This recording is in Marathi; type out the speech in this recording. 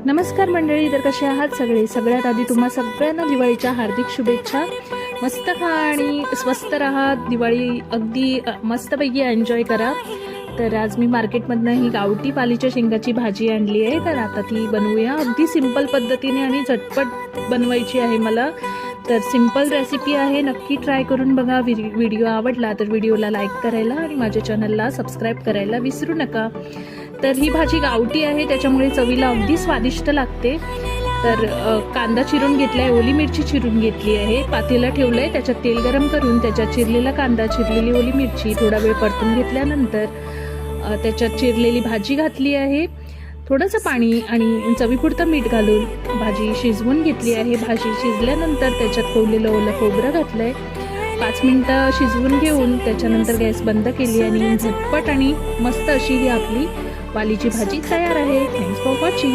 नमस्कार मंडळी, तर कसे आहात सगळे? सगळ्यात आधी तुम्हा सगळ्यांना दिवाळीच्या हार्दिक शुभेच्छा. मस्त खा आणि स्वस्त राहा. दिवाळी अगदी मस्तपैकी एन्जॉय करा. तर आज मी मार्केटमधनं ही गावठी पालीच्या शेंगाची भाजी आणली आहे. तर आता ती बनवूया. अगदी सिंपल पद्धतीने आणि झटपट बनवायची आहे मला. तर सिंपल रेसिपी आहे, नक्की ट्राय करून बघा. व्हिडिओ आवडला तर व्हिडिओला लाईक करायला आणि माझ्या चॅनलला सबस्क्राईब करायला विसरू नका. तर ही भाजी गावठी आहे, त्याच्यामुळे चवीला अगदी स्वादिष्ट लागते. तर कांदा चिरून घेतला आहे, ओली मिरची चिरून घेतली आहे, पातेलं ठेवलं आहे, त्याच्यात तेल गरम करून त्याच्यात चिरलेला कांदा, चिरलेली ओली मिरची थोडा वेळ परतून घेतल्यानंतर त्याच्यात चिरलेली भाजी घातली आहे. थोडंसं पाणी आणि चवीपुरतं मीठ घालून भाजी शिजवून घेतली आहे. भाजी शिजल्यानंतर त्याच्यात कोवलेलं ओलं खोबरं घातलं आहे. 5 मिनटं शिजवून घेऊन त्याच्यानंतर गॅस बंद केली आणि झटपट आणि मस्त अशी ही आपली पालीची भाजी तयार आहे. Thanks for watching.